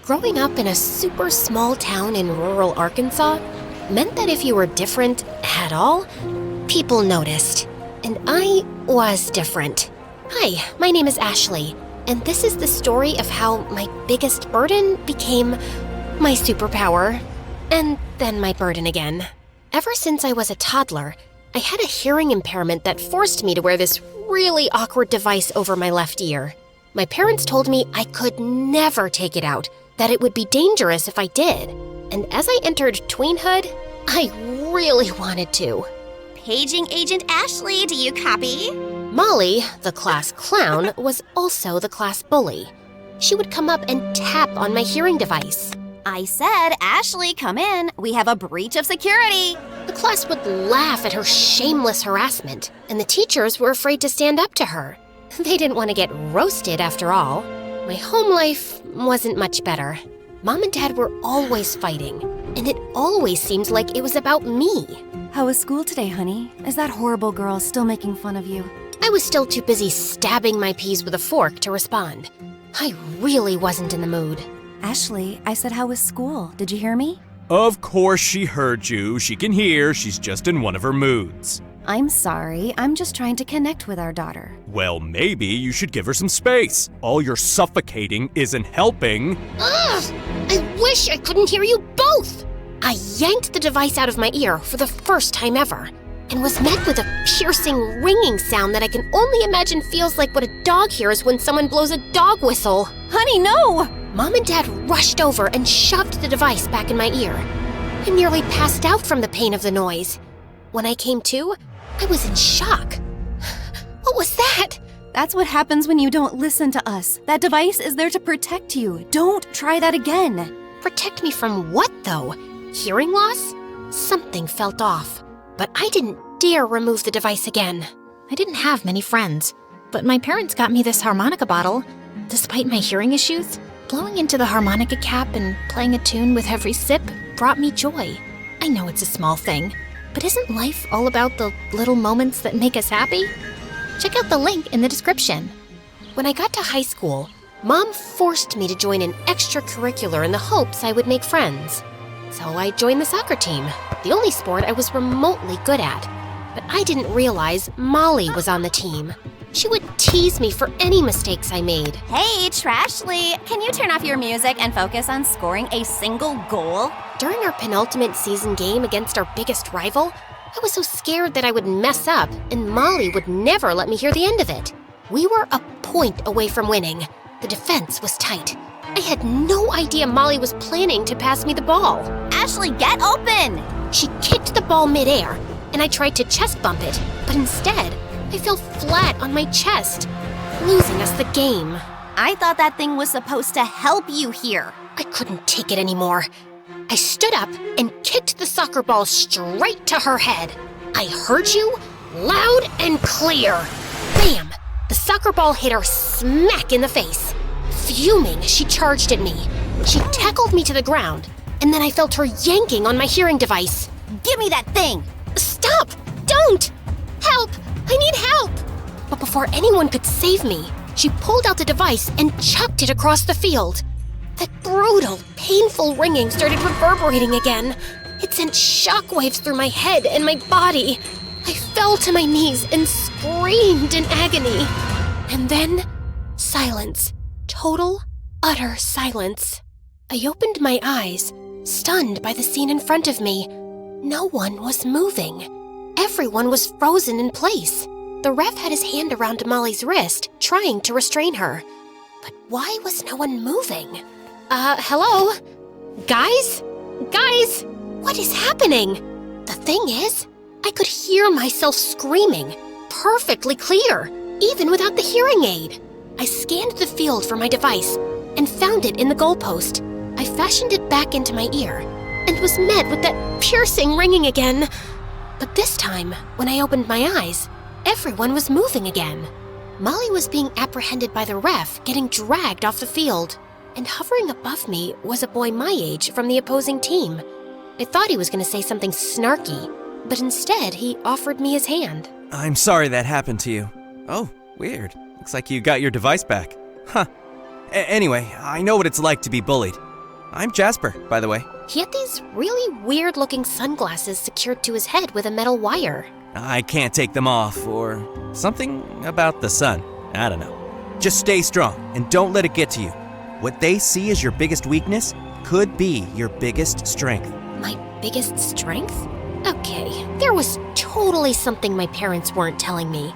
Growing up in a super small town in rural Arkansas meant that if you were different at all, people noticed. And I was different. Hi, my name is Ashley, and this is the story of how my biggest burden became my superpower, and then my burden again. Ever since I was a toddler, I had a hearing impairment that forced me to wear this really awkward device over my left ear. My parents told me I could never take it out, that it would be dangerous if I did. And as I entered tweenhood, I really wanted to. Paging Agent Ashley, do you copy? Molly, the class clown, was also the class bully. She would come up and tap on my hearing device. I said, Ashley, come in. We have a breach of security. The class would laugh at her shameless harassment, and the teachers were afraid to stand up to her. They didn't want to get roasted after all. My home life wasn't much better. Mom and Dad were always fighting, and it always seemed like it was about me. How was school today, honey? Is that horrible girl still making fun of you? I was still too busy stabbing my peas with a fork to respond. I really wasn't in the mood. Ashley, I said how was school? Did you hear me? Of course she heard you. She can hear. She's just in one of her moods. I'm sorry. I'm just trying to connect with our daughter. Well, maybe you should give her some space. All your suffocating isn't helping. Ugh! I wish I couldn't hear you both! I yanked the device out of my ear for the first time ever and was met with a piercing, ringing sound that I can only imagine feels like what a dog hears when someone blows a dog whistle. Honey, no! Mom and Dad rushed over and shoved the device back in my ear. I nearly passed out from the pain of the noise. When I came to, I was in shock. What was that? That's what happens when you don't listen to us. That device is there to protect you. Don't try that again. Protect me from what, though? Hearing loss? Something felt off. But I didn't dare remove the device again. I didn't have many friends, but my parents got me this harmonica bottle. Despite my hearing issues, blowing into the harmonica cap and playing a tune with every sip brought me joy. I know it's a small thing, but isn't life all about the little moments that make us happy? Check out the link in the description. When I got to high school, Mom forced me to join an extracurricular in the hopes I would make friends. So I joined the soccer team, the only sport I was remotely good at. But I didn't realize Molly was on the team. She would tease me for any mistakes I made. Hey, Trashly, can you turn off your music and focus on scoring a single goal? During our penultimate season game against our biggest rival, I was so scared that I would mess up, and Molly would never let me hear the end of it. We were a point away from winning. The defense was tight. I had no idea Molly was planning to pass me the ball. Ashley, get open! She kicked the ball midair, and I tried to chest bump it, but instead, I fell flat on my chest, losing us the game. I thought that thing was supposed to help you here. I couldn't take it anymore. I stood up and kicked the soccer ball straight to her head. I heard you loud and clear. Bam! The soccer ball hit her smack in the face. Fuming, she charged at me. She tackled me to the ground, and then I felt her yanking on my hearing device. Give me that thing! Stop! Don't! Help! I need help! But before anyone could save me, she pulled out the device and chucked it across the field. That brutal, painful ringing started reverberating again. It sent shockwaves through my head and my body. I fell to my knees and screamed in agony. And then, silence. Total, utter silence. I opened my eyes, stunned by the scene in front of me. No one was moving. Everyone was frozen in place. The ref had his hand around Molly's wrist, trying to restrain her. But why was no one moving? Hello? Guys? Guys? What is happening? The thing is, I could hear myself screaming, perfectly clear, even without the hearing aid. I scanned the field for my device and found it in the goalpost. I fashioned it back into my ear and was met with that piercing ringing again. But this time, when I opened my eyes, everyone was moving again. Molly was being apprehended by the ref, getting dragged off the field. And hovering above me was a boy my age from the opposing team. I thought he was going to say something snarky, but instead he offered me his hand. I'm sorry that happened to you. Oh, weird. Looks like you got your device back. Huh. Anyway, I know what it's like to be bullied. I'm Jasper, by the way. He had these really weird-looking sunglasses secured to his head with a metal wire. I can't take them off, or something about the sun. I don't know. Just stay strong and don't let it get to you. What they see as your biggest weakness could be your biggest strength. My biggest strength? Okay, there was totally something my parents weren't telling me.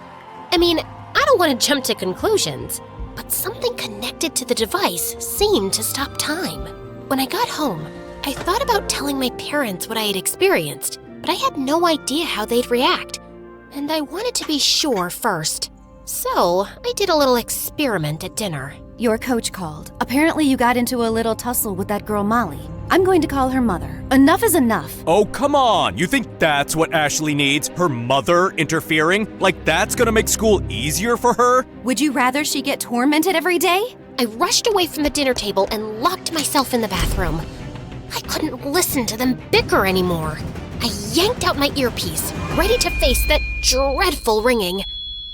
I mean, I don't want to jump to conclusions, but something connected to the device seemed to stop time. When I got home, I thought about telling my parents what I had experienced, but I had no idea how they'd react, and I wanted to be sure first. So, I did a little experiment at dinner. Your coach called. Apparently you got into a little tussle with that girl Molly. I'm going to call her mother. Enough is enough. Oh, come on. You think that's what Ashley needs? Her mother interfering? Like that's gonna make school easier for her? Would you rather she get tormented every day? I rushed away from the dinner table and locked myself in the bathroom. I couldn't listen to them bicker anymore. I yanked out my earpiece, ready to face that dreadful ringing.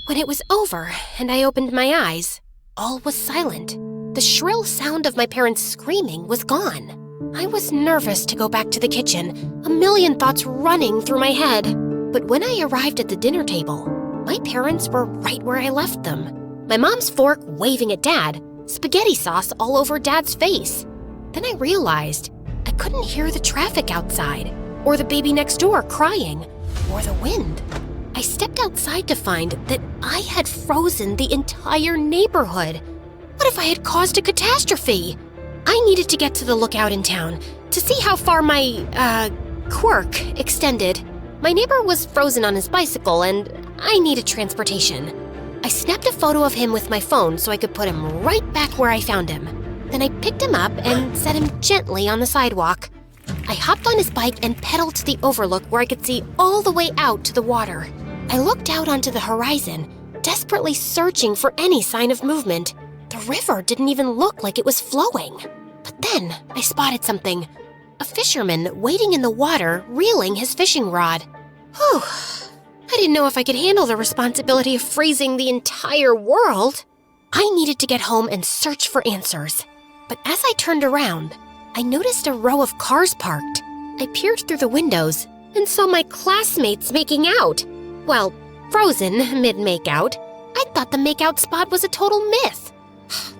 When it was over and I opened my eyes, all was silent. The shrill sound of my parents screaming was gone. I was nervous to go back to the kitchen, a million thoughts running through my head. But when I arrived at the dinner table, my parents were right where I left them. My mom's fork waving at Dad, spaghetti sauce all over Dad's face. Then I realized I couldn't hear the traffic outside, or the baby next door crying, or the wind. I stepped outside to find that I had frozen the entire neighborhood. What if I had caused a catastrophe? I needed to get to the lookout in town to see how far my, quirk extended. My neighbor was frozen on his bicycle and I needed transportation. I snapped a photo of him with my phone so I could put him right back where I found him. Then I picked him up and set him gently on the sidewalk. I hopped on his bike and pedaled to the overlook where I could see all the way out to the water. I looked out onto the horizon, desperately searching for any sign of movement. The river didn't even look like it was flowing. But then I spotted something. A fisherman waiting in the water, reeling his fishing rod. Whew. I didn't know if I could handle the responsibility of freezing the entire world. I needed to get home and search for answers. But as I turned around, I noticed a row of cars parked. I peered through the windows and saw my classmates making out. Well, frozen mid-makeout. I thought the makeout spot was a total myth.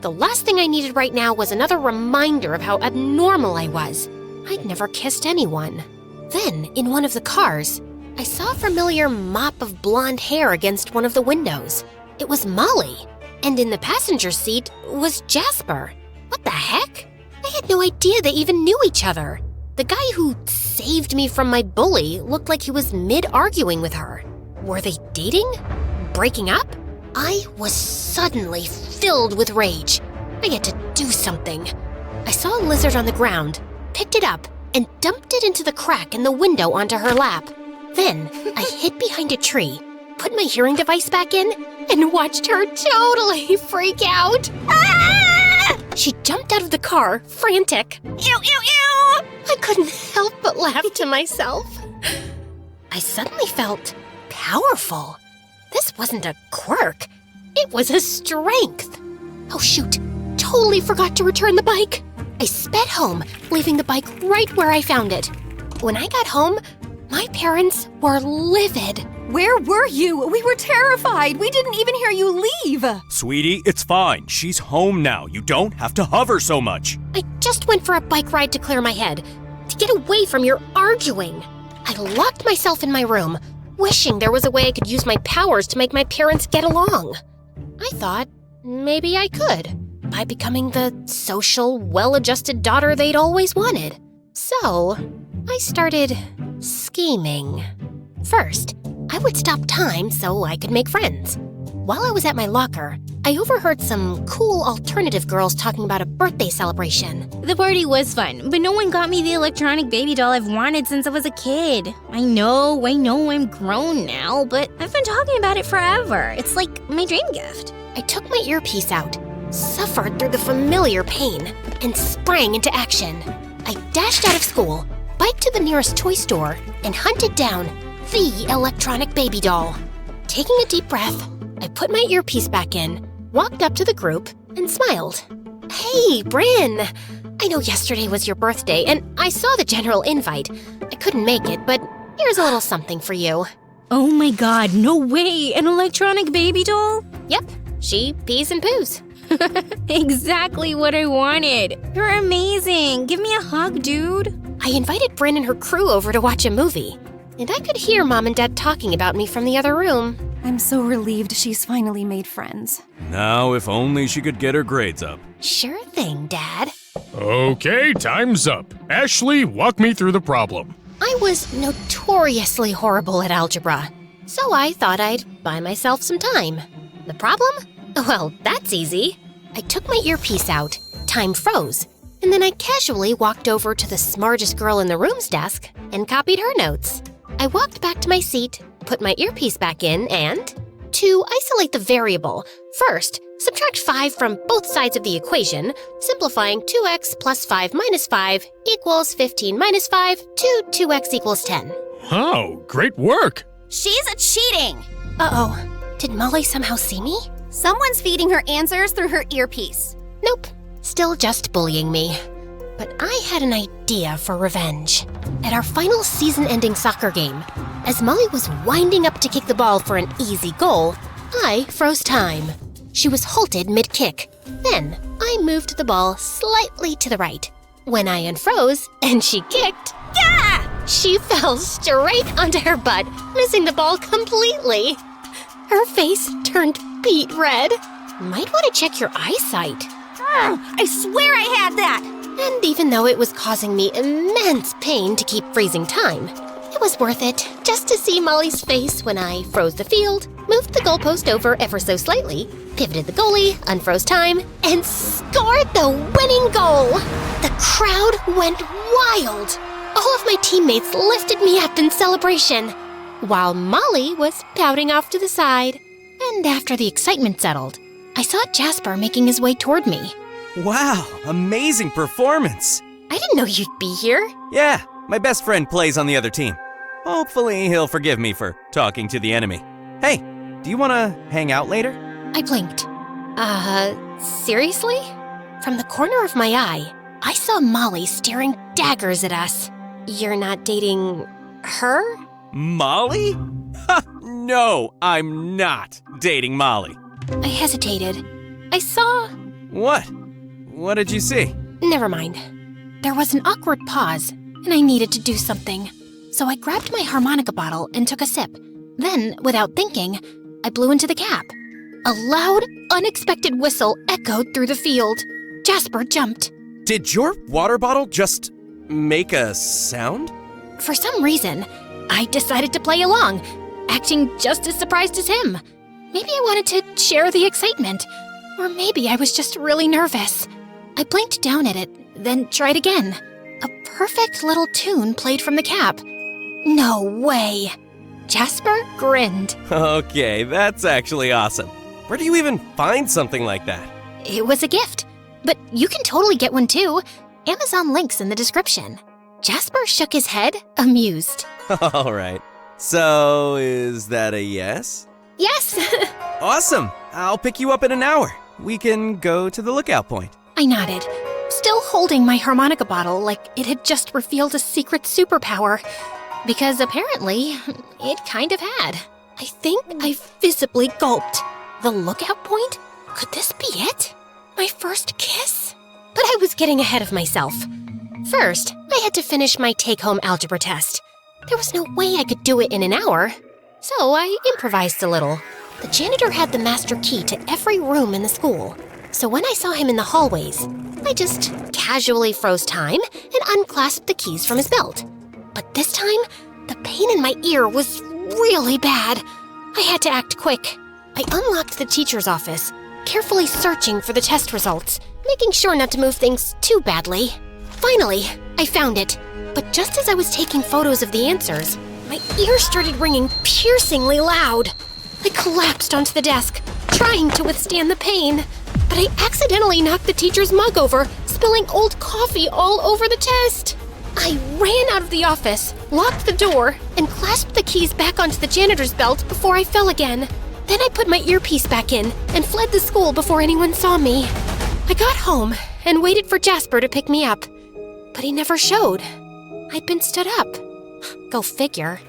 The last thing I needed right now was another reminder of how abnormal I was. I'd never kissed anyone. Then, in one of the cars, I saw a familiar mop of blonde hair against one of the windows. It was Molly, and in the passenger seat was Jasper. What the heck? I had no idea they even knew each other. The guy who saved me from my bully looked like he was mid-arguing with her. Were they dating? Breaking up? I was suddenly filled with rage. I had to do something. I saw a lizard on the ground, picked it up, and dumped it into the crack in the window onto her lap. Then I hid behind a tree, put my hearing device back in, and watched her totally freak out. Ah! She jumped out of the car, frantic. Ew, ew, ew! I couldn't help but laugh to myself. I suddenly felt powerful. This wasn't a quirk. It was a strength. Oh shoot, totally forgot to return the bike. I sped home, leaving the bike right where I found it. When I got home, my parents were livid. Where were you? We were terrified. We didn't even hear you leave. Sweetie, it's fine. She's home now. You don't have to hover so much. I just went for a bike ride to clear my head, to get away from your arguing. I locked myself in my room, wishing there was a way I could use my powers to make my parents get along. I thought maybe I could, by becoming the social, well-adjusted daughter they'd always wanted. So, I started scheming. First, I would stop time so I could make friends. While I was at my locker, I overheard some cool alternative girls talking about a birthday celebration. The party was fun, but no one got me the electronic baby doll I've wanted since I was a kid. I know I'm grown now, but I've been talking about it forever. It's like my dream gift. I took my earpiece out, suffered through the familiar pain, and sprang into action. I dashed out of school, biked to the nearest toy store, and hunted down the electronic baby doll. Taking a deep breath, I put my earpiece back in, walked up to the group, and smiled. Hey, Bryn! I know yesterday was your birthday, and I saw the general invite. I couldn't make it, but here's a little something for you. Oh my god, no way! An electronic baby doll? Yep, she pees and poos. Exactly what I wanted. You're amazing. Give me a hug, dude. I invited Bryn and her crew over to watch a movie, and I could hear Mom and Dad talking about me from the other room. I'm so relieved she's finally made friends. Now, if only she could get her grades up. Sure thing, Dad. Okay, time's up. Ashley, walk me through the problem. I was notoriously horrible at algebra, so I thought I'd buy myself some time. The problem? Well, that's easy. I took my earpiece out, time froze, and then I casually walked over to the smartest girl in the room's desk and copied her notes. I walked back to my seat, put my earpiece back in, and to isolate the variable, first, subtract 5 from both sides of the equation, simplifying 2x plus 5 minus 5 equals 15 minus 5 to 2x equals 10. Oh, great work. She's cheating! Uh-oh, did Molly somehow see me? Someone's feeding her answers through her earpiece. Nope, still just bullying me. But I had an idea for revenge. At our final season-ending soccer game, as Molly was winding up to kick the ball for an easy goal, I froze time. She was halted mid-kick. Then, I moved the ball slightly to the right. When I unfroze and she kicked, yeah! She fell straight onto her butt, missing the ball completely. Her face turned beet red. Might want to check your eyesight. I swear I had that! And even though it was causing me immense pain to keep freezing time, it was worth it just to see Molly's face when I froze the field, moved the goalpost over ever so slightly, pivoted the goalie, unfroze time, and scored the winning goal. The crowd went wild. All of my teammates lifted me up in celebration, while Molly was pouting off to the side. And after the excitement settled, I saw Jasper making his way toward me. Wow, amazing performance. I didn't know you'd be here. Yeah, my best friend plays on the other team. Hopefully he'll forgive me for talking to the enemy. Hey, do you want to hang out later? I blinked. Seriously? From the corner of my eye, I saw Molly staring daggers at us. You're not dating her? Molly? Ha! No, I'm not dating Molly. I hesitated. I saw... What? What did you see? Never mind. There was an awkward pause, and I needed to do something. So I grabbed my harmonica bottle and took a sip. Then, without thinking, I blew into the cap. A loud, unexpected whistle echoed through the field. Jasper jumped. Did your water bottle just make a sound? For some reason, I decided to play along, acting just as surprised as him. Maybe I wanted to share the excitement, or maybe I was just really nervous. I blinked down at it, then tried again. A perfect little tune played from the cap. No way! Jasper grinned. Okay, that's actually awesome. Where do you even find something like that? It was a gift, but you can totally get one too. Amazon links in the description. Jasper shook his head, amused. All right. So, is that a yes? Yes! Awesome! I'll pick you up in an hour. We can go to the lookout point. I nodded, still holding my harmonica bottle like it had just revealed a secret superpower. Because apparently, it kind of had. I think I visibly gulped. The lookout point? Could this be it? My first kiss? But I was getting ahead of myself. First, I had to finish my take-home algebra test. There was no way I could do it in an hour. So I improvised a little. The janitor had the master key to every room in the school. So when I saw him in the hallways, I just casually froze time and unclasped the keys from his belt. But this time, the pain in my ear was really bad. I had to act quick. I unlocked the teacher's office, carefully searching for the test results, making sure not to move things too badly. Finally, I found it. But just as I was taking photos of the answers, my ears started ringing piercingly loud. I collapsed onto the desk, trying to withstand the pain. But I accidentally knocked the teacher's mug over, spilling old coffee all over the test. I ran out of the office, locked the door, and clasped the keys back onto the janitor's belt before I fell again. Then I put my earpiece back in and fled the school before anyone saw me. I got home and waited for Jasper to pick me up, but he never showed. I'd been stood up. Go figure.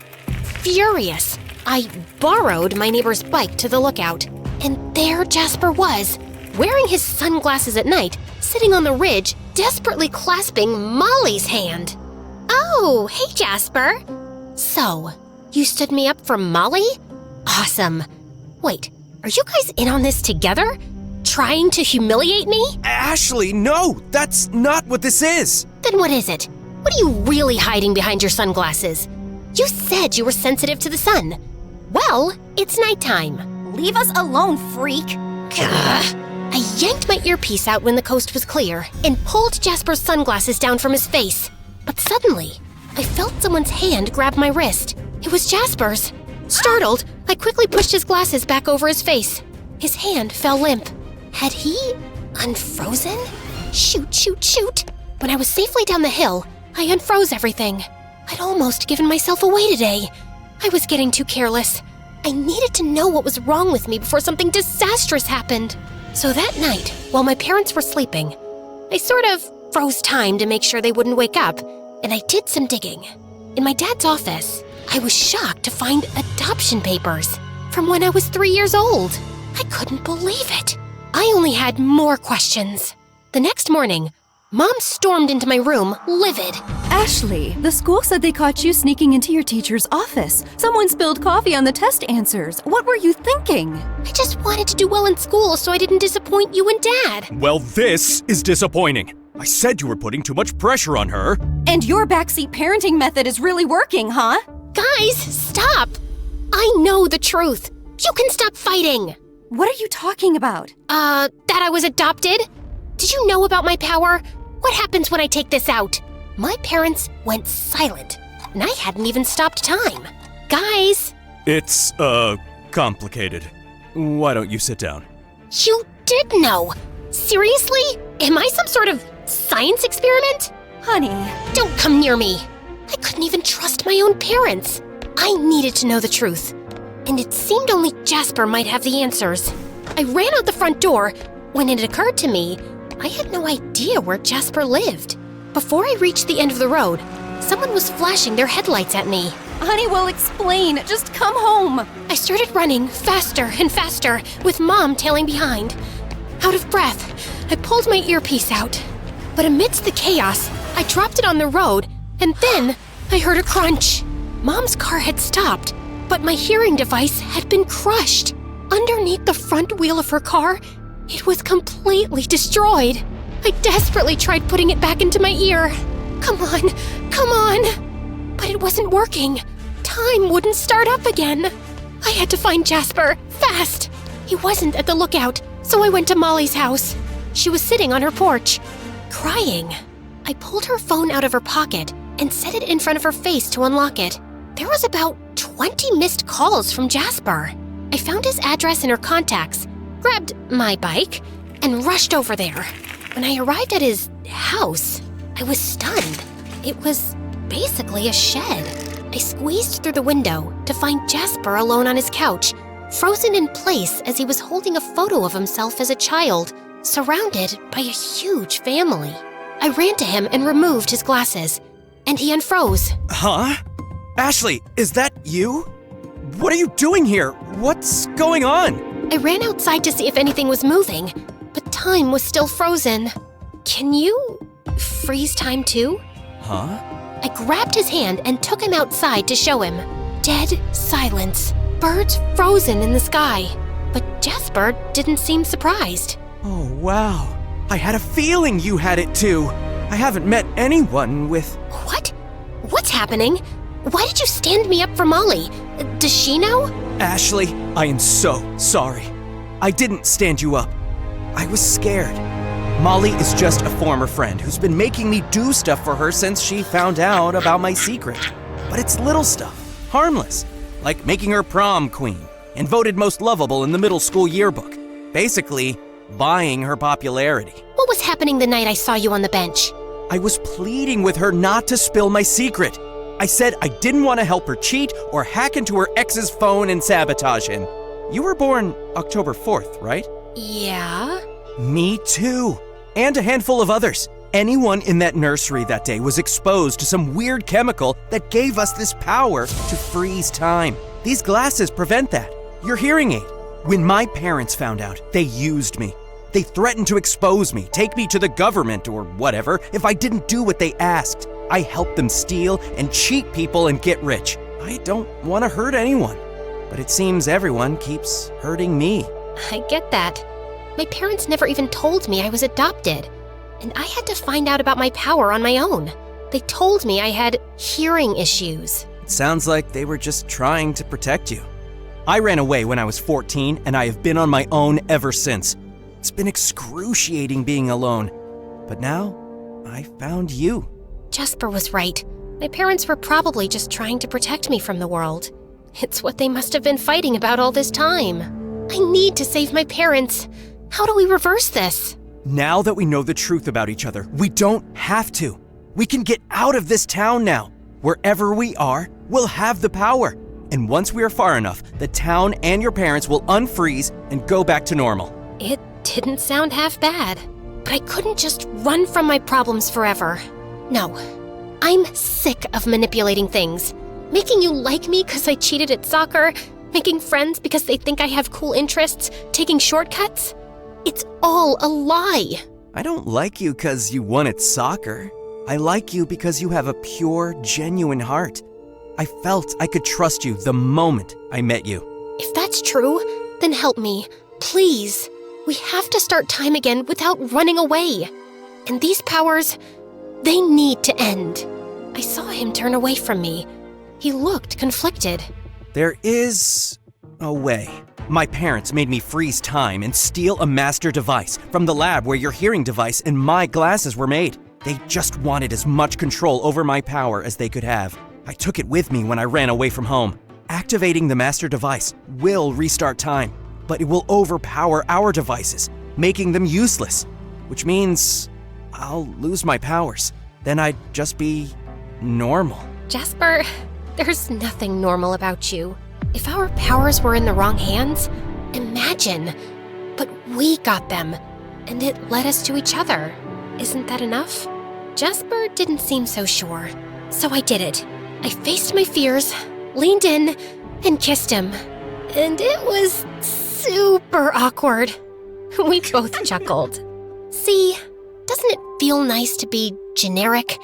Furious, I borrowed my neighbor's bike to the lookout, and there Jasper was, wearing his sunglasses at night, sitting on the ridge, desperately clasping Molly's hand. Oh, hey, Jasper. So, you stood me up for Molly? Awesome. Wait, are you guys in on this together? Trying to humiliate me? Ashley, no! That's not what this is! Then what is it? What are you really hiding behind your sunglasses? You said you were sensitive to the sun. Well, it's nighttime. Leave us alone, freak. Gah. I yanked my earpiece out when the coast was clear and pulled Jasper's sunglasses down from his face. But suddenly, I felt someone's hand grab my wrist. It was Jasper's. Startled, I quickly pushed his glasses back over his face. His hand fell limp. Had he unfrozen? Shoot. When I was safely down the hill, I unfroze everything. I'd almost given myself away today. I was getting too careless. I needed to know what was wrong with me before something disastrous happened. So that night, while my parents were sleeping, I sort of froze time to make sure they wouldn't wake up, and I did some digging. In my dad's office, I was shocked to find adoption papers from when I was 3 years old. I couldn't believe it. I only had more questions. The next morning, Mom stormed into my room, livid. Ashley, the school said they caught you sneaking into your teacher's office. Someone spilled coffee on the test answers. What were you thinking? I just wanted to do well in school so I didn't disappoint you and Dad. Well, this is disappointing. I said you were putting too much pressure on her. And your backseat parenting method is really working, huh? Guys, stop! I know the truth. You can stop fighting. What are you talking about? That I was adopted? Did you know about my power? What happens when I take this out? My parents went silent, and I hadn't even stopped time. Guys! It's, complicated. Why don't you sit down? You did know! Seriously? Am I some sort of science experiment? Honey. Don't come near me! I couldn't even trust my own parents. I needed to know the truth. And it seemed only Jasper might have the answers. I ran out the front door when it occurred to me I had no idea where Jasper lived. Before I reached the end of the road, someone was flashing their headlights at me. Honey, we'll explain. Just come home. I started running faster and faster, with Mom tailing behind. Out of breath, I pulled my earpiece out. But amidst the chaos, I dropped it on the road, and then I heard a crunch. Mom's car had stopped, but my hearing device had been crushed. Underneath the front wheel of her car, it was completely destroyed. I desperately tried putting it back into my ear. Come on. But it wasn't working. Time wouldn't start up again. I had to find Jasper, fast. He wasn't at the lookout, so I went to Molly's house. She was sitting on her porch, crying. I pulled her phone out of her pocket and set it in front of her face to unlock it. There was about 20 missed calls from Jasper. I found his address in her contacts, grabbed my bike, and rushed over there. When I arrived at his house, I was stunned. It was basically a shed. I squeezed through the window to find Jasper alone on his couch, frozen in place as he was holding a photo of himself as a child, surrounded by a huge family. I ran to him and removed his glasses, and he unfroze. Huh? Ashley, is that you? What are you doing here? What's going on? I ran outside to see if anything was moving, but time was still frozen. Can you freeze time too? Huh? I grabbed his hand and took him outside to show him. Dead silence. Birds frozen in the sky. But Jasper didn't seem surprised. Oh, wow. I had a feeling you had it too. I haven't met anyone with... What? What's happening? Why did you stand me up for Molly? Does she know? Ashley, I am so sorry. I didn't stand you up. I was scared. Molly is just a former friend who's been making me do stuff for her since she found out about my secret. But it's little stuff, harmless, like making her prom queen and voted most lovable in the middle school yearbook. Basically, buying her popularity. What was happening the night I saw you on the bench? I was pleading with her not to spill my secret. I said I didn't want to help her cheat or hack into her ex's phone and sabotage him. You were born October 4th, right? Yeah? Me too. and a handful of others. Anyone in that nursery that day was exposed to some weird chemical that gave us this power to freeze time. These glasses prevent that. Your hearing aid. When my parents found out, they used me. They threatened to expose me, take me to the government or whatever if I didn't do what they asked. I helped them steal and cheat people and get rich. I don't want to hurt anyone, but it seems everyone keeps hurting me. I get that. My parents never even told me I was adopted, and I had to find out about my power on my own. They told me I had hearing issues. It sounds like they were just trying to protect you. I ran away when I was 14, and I have been on my own ever since. It's been excruciating being alone, but now I found you. Jasper was right. My parents were probably just trying to protect me from the world. It's what they must have been fighting about all this time. I need to save my parents. How do we reverse this? Now that we know the truth about each other, we don't have to. We can get out of this town now. Wherever we are, we'll have the power. And once we are far enough, the town and your parents will unfreeze and go back to normal. It didn't sound half bad, but I couldn't just run from my problems forever. No, I'm sick of manipulating things. Making you like me because I cheated at soccer, making friends because they think I have cool interests, taking shortcuts. It's all a lie. I don't like you because you won at soccer. I like you because you have a pure, genuine heart. I felt I could trust you the moment I met you. If that's true, then help me, please. We have to start time again without running away. And these powers, they need to end. I saw him turn away from me. He looked conflicted. There is a way. My parents made me freeze time and steal a master device from the lab where your hearing device and my glasses were made. They just wanted as much control over my power as they could have. I took it with me when I ran away from home. Activating the master device will restart time, but it will overpower our devices, making them useless, which means I'll lose my powers. Then I'd just be normal. Jasper, there's nothing normal about you. If our powers were in the wrong hands, imagine. But we got them, and it led us to each other. Isn't that enough? Jasper didn't seem so sure, so I did it. I faced my fears, leaned in, and kissed him. And it was super awkward. We both chuckled. See, doesn't it feel nice to be generic?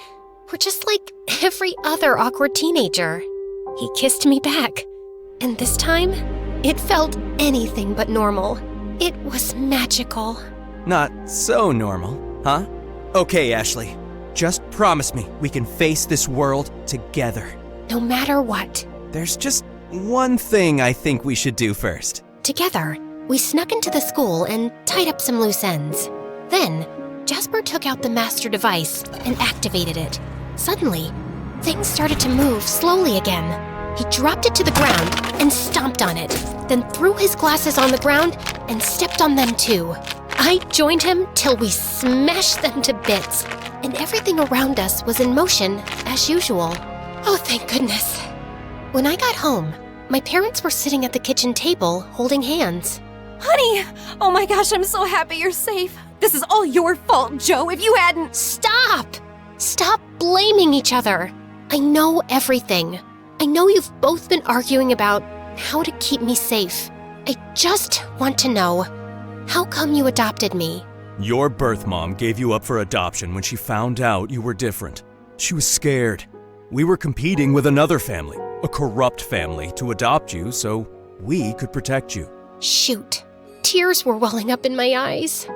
We're just like every other awkward teenager. He kissed me back, and this time, it felt anything but normal. It was magical. Not so normal, huh? Okay, Ashley. Just promise me we can face this world together. No matter what. There's just one thing I think we should do first. Together, we snuck into the school and tied up some loose ends. Then, Jasper took out the master device and activated it. Suddenly, things started to move slowly again. He dropped it to the ground and stomped on it, then threw his glasses on the ground and stepped on them too. I joined him till we smashed them to bits, and everything around us was in motion as usual. Oh, thank goodness. When I got home, my parents were sitting at the kitchen table holding hands. Honey! Oh my gosh, I'm so happy you're safe. This is all your fault, Joe. If you hadn't... Stop! Stop blaming each other. I know everything. I know you've both been arguing about how to keep me safe. I just want to know, how come you adopted me? Your birth mom gave you up for adoption when she found out you were different. She was scared. We were competing with another family, a corrupt family, to adopt you so we could protect you. Shoot. Tears were welling up in my eyes.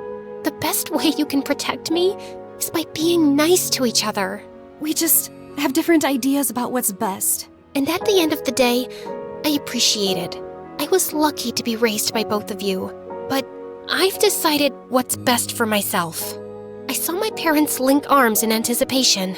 The best way you can protect me is by being nice to each other. We just have different ideas about what's best. And at the end of the day, I appreciate it. I was lucky to be raised by both of you, but I've decided what's best for myself. I saw my parents link arms in anticipation.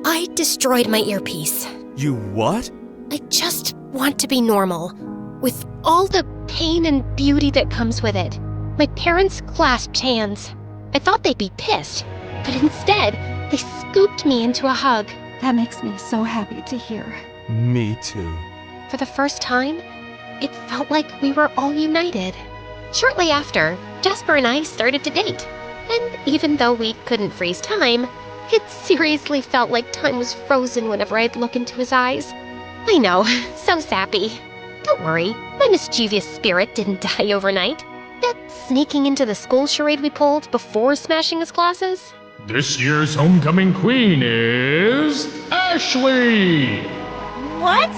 I destroyed my earpiece. You what? I just want to be normal, with all the pain and beauty that comes with it. My parents clasped hands. I thought they'd be pissed, but instead, they scooped me into a hug. That makes me so happy to hear. Me too. For the first time, it felt like we were all united. Shortly after, Jasper and I started to date. And even though we couldn't freeze time, it seriously felt like time was frozen whenever I'd look into his eyes. I know, so sappy. Don't worry, my mischievous spirit didn't die overnight. That sneaking into the school charade we pulled before smashing his glasses? This year's homecoming queen is Ashley! What?